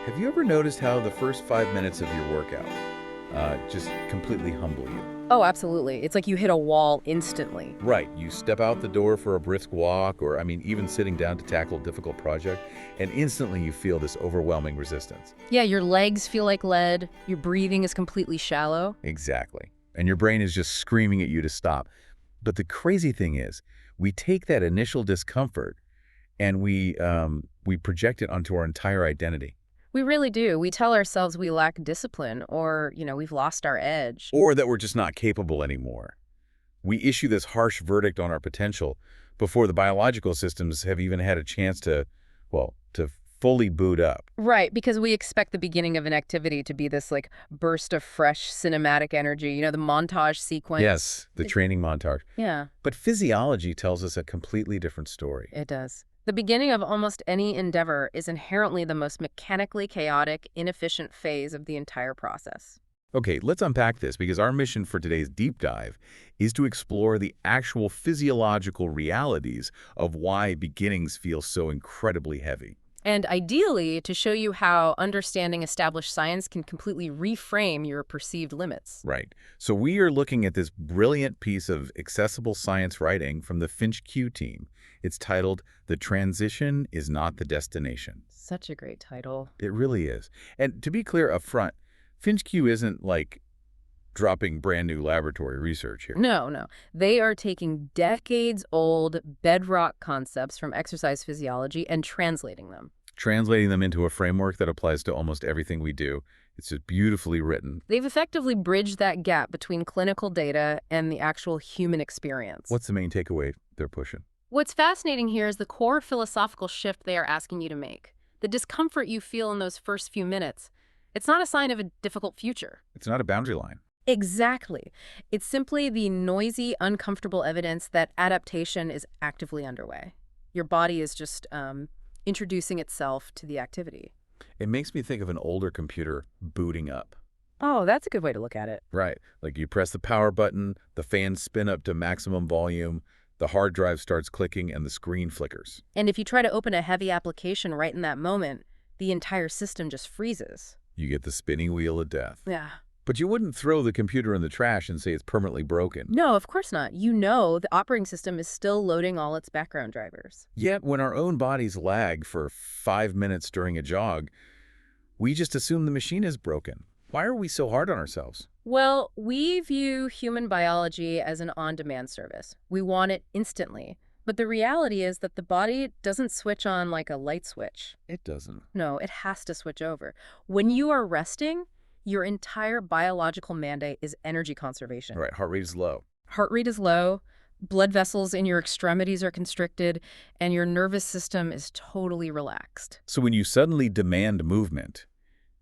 Have you ever noticed how the first 5 minutes of your workout just completely humble you? Oh, absolutely. It's like you hit a wall instantly. Right, you step out the door for a brisk walk, or even sitting down to tackle a difficult project, and instantly you feel this overwhelming resistance. Yeah, your legs feel like lead, your breathing is completely shallow. Exactly. And your brain is just screaming at you to stop. But the crazy thing is, we take that initial discomfort and we project it onto our entire identity. We really do. We tell ourselves we lack discipline or, we've lost our edge. Or that we're just not capable anymore. We issue this harsh verdict on our potential before the biological systems have even had a chance to fully boot up. Right, because we expect the beginning of an activity to be this like burst of fresh cinematic energy, the montage sequence. Yes, the training montage. Yeah, But physiology tells us a completely different story. it does. The beginning of almost any endeavor is inherently the most mechanically chaotic, inefficient phase of the entire process. Okay, let's unpack this because our mission for today's deep dive is to explore the actual physiological realities of why beginnings feel so incredibly heavy. And ideally, to show you how understanding established science can completely reframe your perceived limits. Right. So we are looking at this brilliant piece of accessible science writing from the Finch Q team. It's titled, "The Transition is Not the Destination." Such a great title. It really is. And to be clear up front, Finch Q isn't like dropping brand new laboratory research here. No, no. They are taking decades-old bedrock concepts from exercise physiology and translating them. Translating them into a framework that applies to almost everything we do. It's just beautifully written. They've effectively bridged that gap between clinical data and the actual human experience. What's the main takeaway they're pushing? What's fascinating here is the core philosophical shift they are asking you to make. The discomfort you feel in those first few minutes, it's not a sign of a difficult future. It's not a boundary line. Exactly. It's simply the noisy, uncomfortable evidence that adaptation is actively underway. Your body is just introducing itself to the activity. It makes me think of an older computer booting up. Oh, that's a good way to look at it. Right. Like you press the power button, the fans spin up to maximum volume, the hard drive starts clicking, and the screen flickers. And if you try to open a heavy application right in that moment, the entire system just freezes. You get the spinning wheel of death. Yeah. But you wouldn't throw the computer in the trash and say it's permanently broken. No, of course not. The operating system is still loading all its background drivers. Yet when our own bodies lag for 5 minutes during a jog, we just assume the machine is broken. Why are we so hard on ourselves? Well, we view human biology as an on-demand service. We want it instantly. But the reality is that the body doesn't switch on like a light switch. It doesn't. No, it has to switch over. When you are resting, your entire biological mandate is energy conservation. Right, heart rate is low. Heart rate is low, blood vessels in your extremities are constricted, and your nervous system is totally relaxed. So when you suddenly demand movement,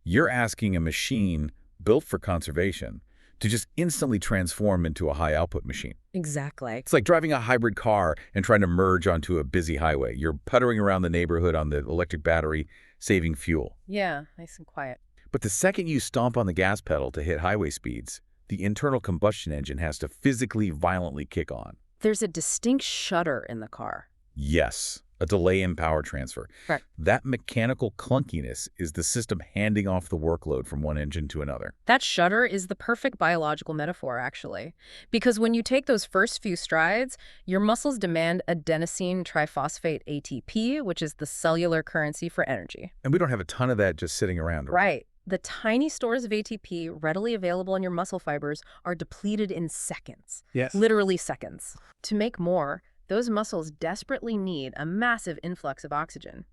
you're asking a machine built for conservation to just instantly transform into a high-output machine. Exactly. It's like driving a hybrid car and trying to merge onto a busy highway. You're puttering around the neighborhood on the electric battery, saving fuel. Yeah, nice and quiet. But the second you stomp on the gas pedal to hit highway speeds, the internal combustion engine has to physically, violently kick on. There's a distinct shudder in the car. Yes, a delay in power transfer. Right. That mechanical clunkiness is the system handing off the workload from one engine to another. That shudder is the perfect biological metaphor, actually. Because when you take those first few strides, your muscles demand adenosine triphosphate ATP, which is the cellular currency for energy. And we don't have a ton of that just sitting around. Right. The tiny stores of ATP readily available in your muscle fibers are depleted in seconds. Yes. Literally seconds. To make more, those muscles desperately need a massive influx of oxygen.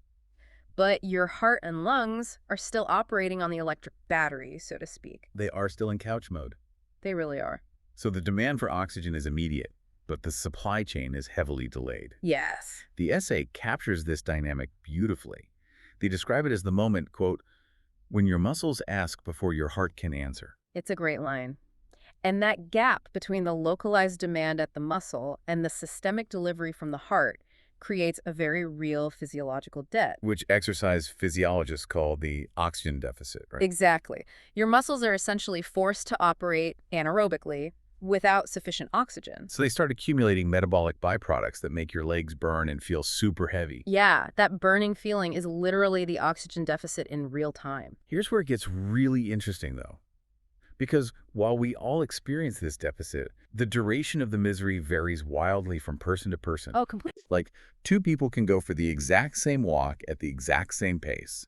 But your heart and lungs are still operating on the electric battery, so to speak. They are still in couch mode. They really are. So the demand for oxygen is immediate, but the supply chain is heavily delayed. Yes. The essay captures this dynamic beautifully. They describe it as the moment, quote, when your muscles ask before your heart can answer. It's a great line. And that gap between the localized demand at the muscle and the systemic delivery from the heart creates a very real physiological debt. Which exercise physiologists call the oxygen deficit, right? Exactly. Your muscles are essentially forced to operate anaerobically, without sufficient oxygen. So they start accumulating metabolic byproducts that make your legs burn and feel super heavy. Yeah, that burning feeling is literally the oxygen deficit in real time. Here's where it gets really interesting, though. Because while we all experience this deficit, the duration of the misery varies wildly from person to person. Oh, completely. Like, two people can go for the exact same walk at the exact same pace.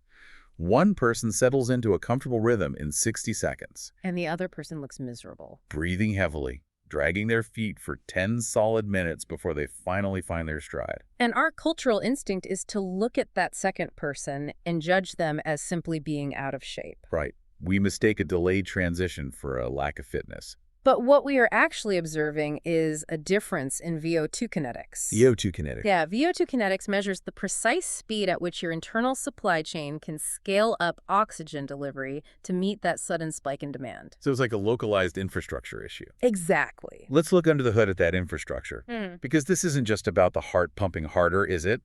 One person settles into a comfortable rhythm in 60 seconds, And the other person looks miserable. breathing heavily, dragging their feet for 10 solid minutes before they finally find their stride. And our cultural instinct is to look at that second person and judge them as simply being out of shape. Right. We mistake a delayed transition for a lack of fitness. But what we are actually observing is a difference in VO2 kinetics. VO2 kinetics. Yeah, VO2 kinetics measures the precise speed at which your internal supply chain can scale up oxygen delivery to meet that sudden spike in demand. So it's like a localized infrastructure issue. Exactly. Let's look under the hood at that infrastructure. Hmm. Because this isn't just about the heart pumping harder, is it?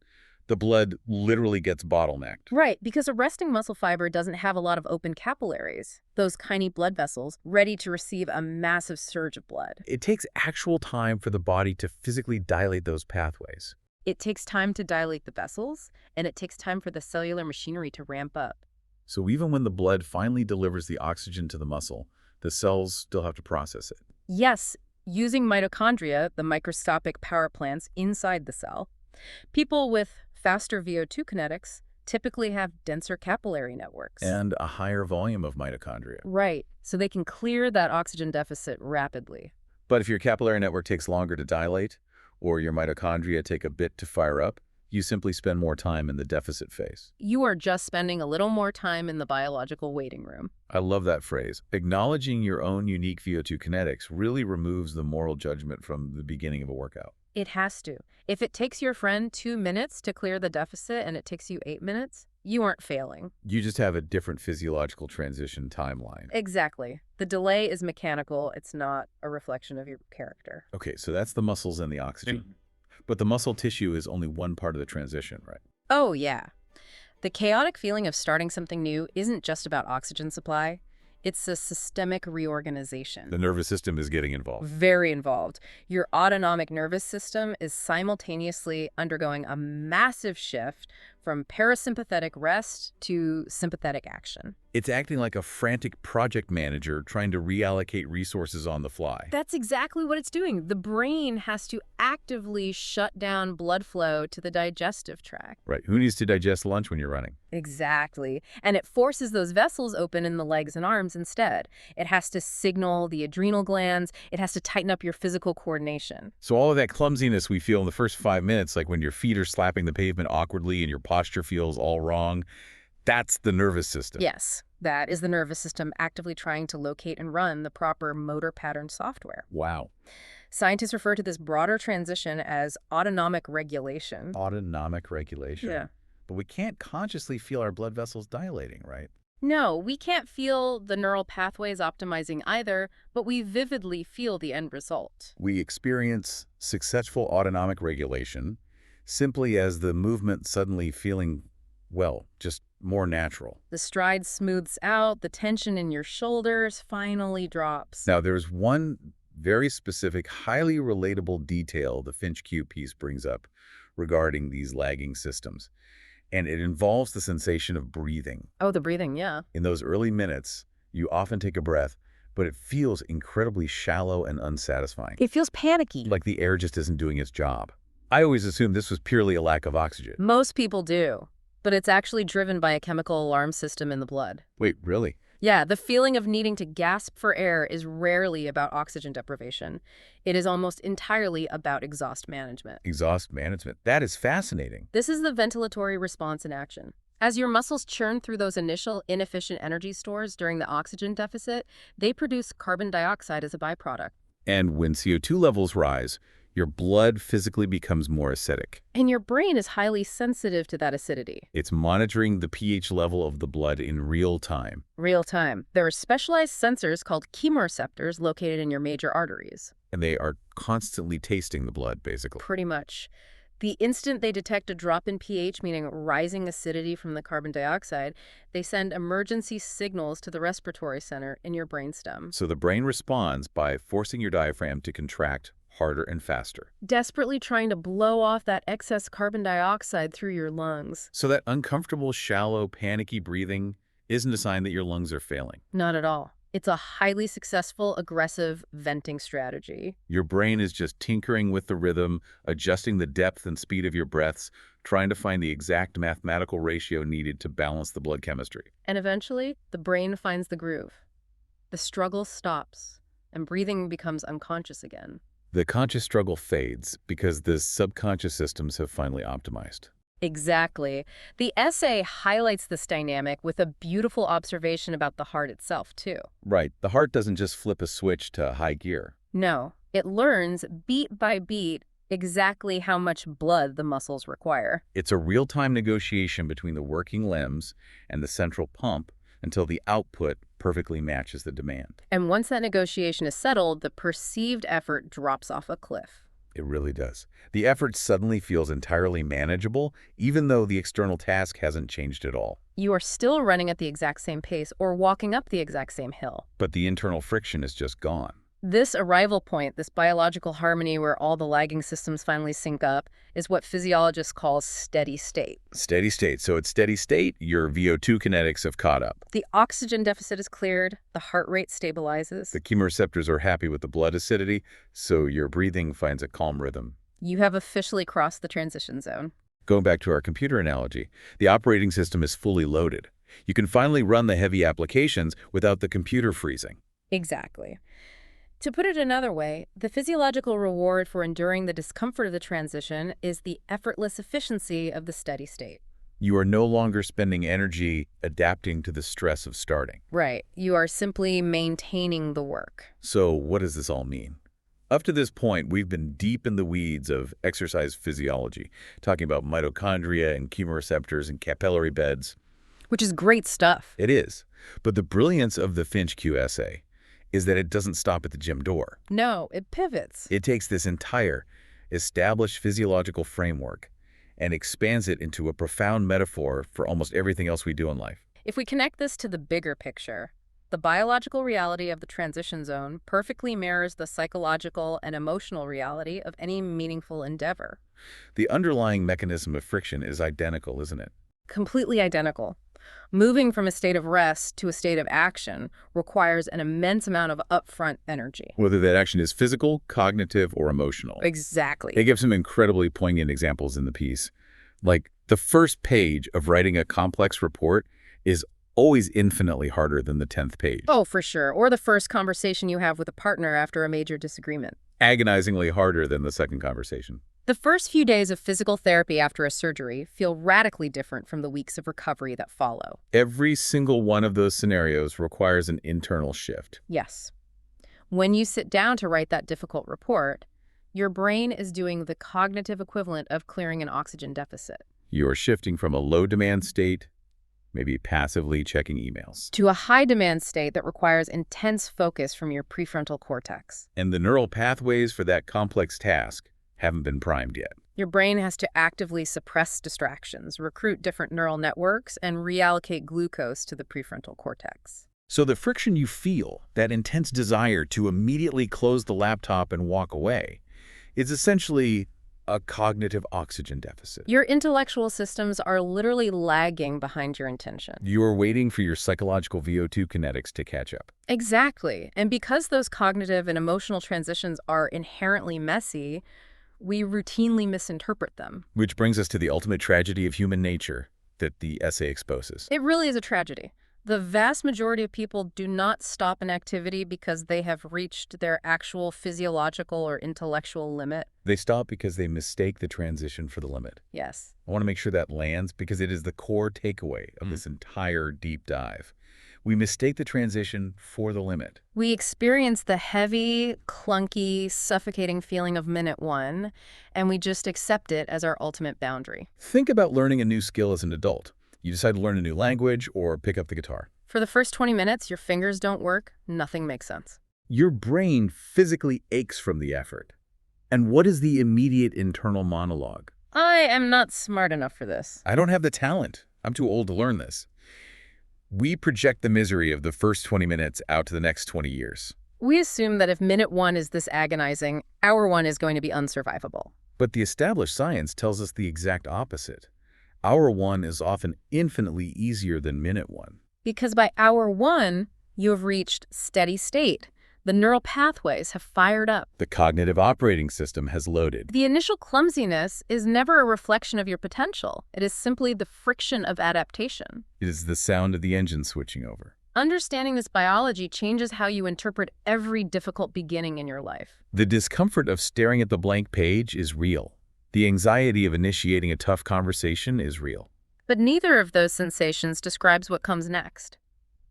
The blood literally gets bottlenecked. Right, because a resting muscle fiber doesn't have a lot of open capillaries, those tiny blood vessels ready to receive a massive surge of blood. It takes actual time for the body to physically dilate those pathways. It takes time to dilate the vessels, and it takes time for the cellular machinery to ramp up. So even when the blood finally delivers the oxygen to the muscle, the cells still have to process it. Yes, using mitochondria, the microscopic power plants inside the cell, people with faster VO2 kinetics typically have denser capillary networks. And a higher volume of mitochondria. Right, so they can clear that oxygen deficit rapidly. But if your capillary network takes longer to dilate, or your mitochondria take a bit to fire up, you simply spend more time in the deficit phase. You are just spending a little more time in the biological waiting room. I love that phrase. Acknowledging your own unique VO2 kinetics really removes the moral judgment from the beginning of a workout. It has to. If it takes your friend 2 minutes to clear the deficit and it takes you 8 minutes, you aren't failing. You just have a different physiological transition timeline. Exactly. The delay is mechanical. It's not a reflection of your character. Okay, so that's the muscles and the oxygen. But the muscle tissue is only one part of the transition, right? Oh, yeah. The chaotic feeling of starting something new isn't just about oxygen supply. It's a systemic reorganization. The nervous system is getting involved. Very involved. Your autonomic nervous system is simultaneously undergoing a massive shift from parasympathetic rest to sympathetic action. It's acting like a frantic project manager trying to reallocate resources on the fly. That's exactly what it's doing. The brain has to actively shut down blood flow to the digestive tract. Right. Who needs to digest lunch when you're running? Exactly. And it forces those vessels open in the legs and arms instead. It has to signal the adrenal glands. It has to tighten up your physical coordination. So all of that clumsiness we feel in the first 5 minutes, like when your feet are slapping the pavement awkwardly and your posture feels all wrong, that's the nervous system. Yes, that is the nervous system actively trying to locate and run the proper motor pattern software. Wow. Scientists refer to this broader transition as autonomic regulation. Autonomic regulation. Yeah. But we can't consciously feel our blood vessels dilating, right? No, we can't feel the neural pathways optimizing either, but we vividly feel the end result. We experience successful autonomic regulation simply as the movement suddenly feeling, well, just more natural. The stride smooths out, the tension in your shoulders finally drops. Now, there's one very specific, highly relatable detail the Finch Q piece brings up regarding these lagging systems, and it involves the sensation of breathing. Oh, the breathing, yeah. In those early minutes, you often take a breath, but it feels incredibly shallow and unsatisfying. It feels panicky. Like the air just isn't doing its job. I always assumed this was purely a lack of oxygen. Most people do, but it's actually driven by a chemical alarm system in the blood. Wait, really? Yeah, the feeling of needing to gasp for air is rarely about oxygen deprivation. It is almost entirely about exhaust management. Exhaust management. That is fascinating. This is the ventilatory response in action. As your muscles churn through those initial inefficient energy stores during the oxygen deficit, they produce carbon dioxide as a byproduct. And when CO2 levels rise, your blood physically becomes more acidic. And your brain is highly sensitive to that acidity. It's monitoring the pH level of the blood in real time. Real time. There are specialized sensors called chemoreceptors located in your major arteries. And they are constantly tasting the blood, basically. Pretty much. The instant they detect a drop in pH, meaning rising acidity from the carbon dioxide, they send emergency signals to the respiratory center in your brainstem, So the brain responds by forcing your diaphragm to contract harder and faster. desperately trying to blow off that excess carbon dioxide through your lungs. So that uncomfortable, shallow, panicky breathing isn't a sign that your lungs are failing. Not at all. It's a highly successful, aggressive venting strategy. Your brain is just tinkering with the rhythm, adjusting the depth and speed of your breaths, trying to find the exact mathematical ratio needed to balance the blood chemistry. And eventually, the brain finds the groove. The struggle stops, and breathing becomes unconscious again. The conscious struggle fades because the subconscious systems have finally optimized. Exactly. The essay highlights this dynamic with a beautiful observation about the heart itself, too. Right, the heart doesn't just flip a switch to high gear. No, it learns beat by beat exactly how much blood the muscles require. It's a real-time negotiation between the working limbs and the central pump until the output perfectly matches the demand. And once that negotiation is settled, the perceived effort drops off a cliff. It really does. The effort suddenly feels entirely manageable, even though the external task hasn't changed at all. You are still running at the exact same pace or walking up the exact same hill. But the internal friction is just gone. This arrival point, this biological harmony where all the lagging systems finally sync up, is what physiologists call steady state. Steady state. So at steady state, your VO2 kinetics have caught up. The oxygen deficit is cleared, the heart rate stabilizes. The chemoreceptors are happy with the blood acidity, so your breathing finds a calm rhythm. You have officially crossed the transition zone. Going back to our computer analogy, the operating system is fully loaded. You can finally run the heavy applications without the computer freezing. Exactly. To put it another way, the physiological reward for enduring the discomfort of the transition is the effortless efficiency of the steady state. You are no longer spending energy adapting to the stress of starting. Right. You are simply maintaining the work. So what does this all mean? Up to this point, we've been deep in the weeds of exercise physiology, talking about mitochondria and chemoreceptors and capillary beds. Which is great stuff. It is. But the brilliance of the Finch Q essay is that it doesn't stop at the gym door. No, it pivots. It takes this entire established physiological framework and expands it into a profound metaphor for almost everything else we do in life. If we connect this to the bigger picture, the biological reality of the transition zone perfectly mirrors the psychological and emotional reality of any meaningful endeavor. The underlying mechanism of friction is identical, isn't it? Completely identical. Moving from a state of rest to a state of action requires an immense amount of upfront energy. Whether that action is physical, cognitive, or emotional. Exactly. They give some incredibly poignant examples in the piece. Like, the first page of writing a complex report is always infinitely harder than the 10th page. Oh, for sure. Or the first conversation you have with a partner after a major disagreement. Agonizingly harder than the second conversation. The first few days of physical therapy after a surgery feel radically different from the weeks of recovery that follow. Every single one of those scenarios requires an internal shift. Yes. When you sit down to write that difficult report, your brain is doing the cognitive equivalent of clearing an oxygen deficit. You are shifting from a low-demand state, maybe passively checking emails, to a high-demand state that requires intense focus from your prefrontal cortex. and the neural pathways for that complex task haven't been primed yet. Your brain has to actively suppress distractions, recruit different neural networks, and reallocate glucose to the prefrontal cortex. So the friction you feel, that intense desire to immediately close the laptop and walk away, is essentially a cognitive oxygen deficit. Your intellectual systems are literally lagging behind your intention. You are waiting for your psychological VO2 kinetics to catch up. Exactly. And because those cognitive and emotional transitions are inherently messy, we routinely misinterpret them. Which brings us to the ultimate tragedy of human nature that the essay exposes. It really is a tragedy. The vast majority of people do not stop an activity because they have reached their actual physiological or intellectual limit. They stop because they mistake the transition for the limit. Yes. I want to make sure that lands because it is the core takeaway of this entire deep dive. We mistake the transition for the limit. We experience the heavy, clunky, suffocating feeling of minute one, and we just accept it as our ultimate boundary. Think about learning a new skill as an adult. You decide to learn a new language or pick up the guitar. For the first 20 minutes, your fingers don't work, nothing makes sense. Your brain physically aches from the effort. And what is the immediate internal monologue? I am not smart enough for this. I don't have the talent. I'm too old to learn this. We project the misery of the first 20 minutes out to the next 20 years. We assume that if minute 1 is this agonizing, hour 1 is going to be unsurvivable. But the established science tells us the exact opposite. Hour 1 is often infinitely easier than minute 1. Because by hour 1, you have reached steady state. The neural pathways have fired up. The cognitive operating system has loaded. The initial clumsiness is never a reflection of your potential. It is simply the friction of adaptation. It is the sound of the engine switching over. Understanding this biology changes how you interpret every difficult beginning in your life. The discomfort of staring at the blank page is real. The anxiety of initiating a tough conversation is real. But neither of those sensations describes what comes next.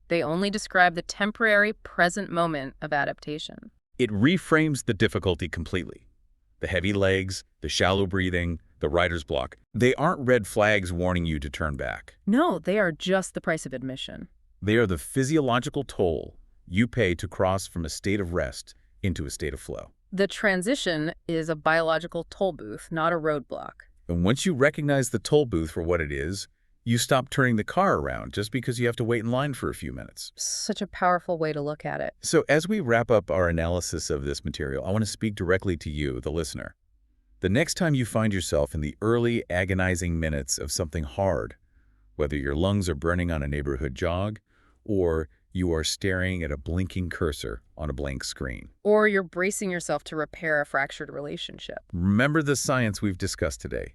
They only describe the temporary present moment of adaptation. It reframes the difficulty completely. The heavy legs, the shallow breathing, the writer's block, they aren't red flags warning you to turn back. No, they are just the price of admission. They are the physiological toll you pay to cross from a state of rest into a state of flow. The transition is a biological toll booth, not a roadblock. And once you recognize the toll booth for what it is, you stop turning the car around just because you have to wait in line for a few minutes. Such a powerful way to look at it. So as we wrap up our analysis of this material, I want to speak directly to you, the listener. The next time you find yourself in the early, agonizing minutes of something hard, whether your lungs are burning on a neighborhood jog, or you are staring at a blinking cursor on a blank screen. Or you're bracing yourself to repair a fractured relationship. Remember the science we've discussed today.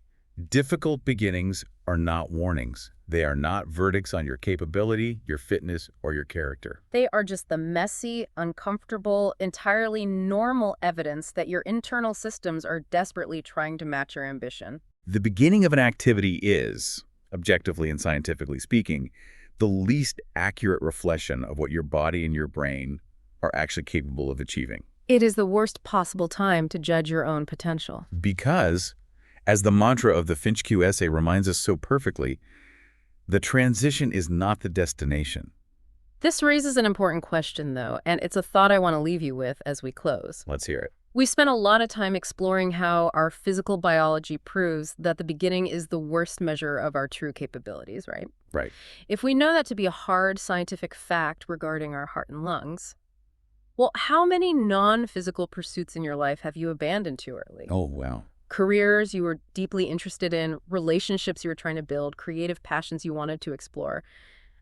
Difficult beginnings are not warnings. They are not verdicts on your capability, your fitness, or your character. They are just the messy, uncomfortable, entirely normal evidence that your internal systems are desperately trying to match your ambition. The beginning of an activity is, objectively and scientifically speaking, the least accurate reflection of what your body and your brain are actually capable of achieving. It is the worst possible time to judge your own potential. Because, as the mantra of the Finch Q essay reminds us so perfectly, the transition is not the destination. This raises an important question, though, and it's a thought I want to leave you with as we close. Let's hear it. We spent a lot of time exploring how our physical biology proves that the beginning is the worst measure of our true capabilities, right? Right. If we know that to be a hard scientific fact regarding our heart and lungs, well, how many non-physical pursuits in your life have you abandoned too early? Oh, wow. Careers you were deeply interested in, relationships you were trying to build, creative passions you wanted to explore.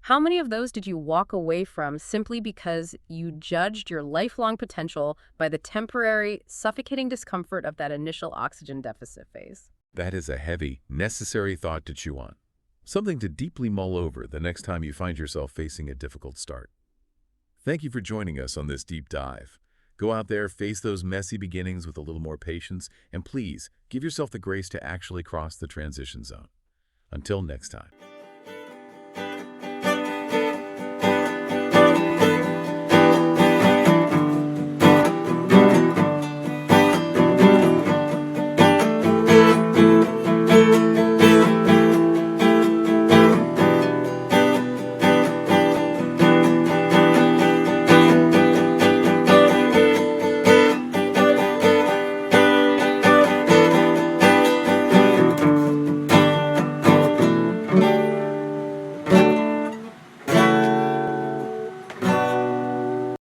How many of those did you walk away from simply because you judged your lifelong potential by the temporary, suffocating discomfort of that initial oxygen deficit phase? That is a heavy, necessary thought to chew on. Something to deeply mull over the next time you find yourself facing a difficult start. Thank you for joining us on this deep dive. Go out there, face those messy beginnings with a little more patience, and please, give yourself the grace to actually cross the transition zone. Until next time.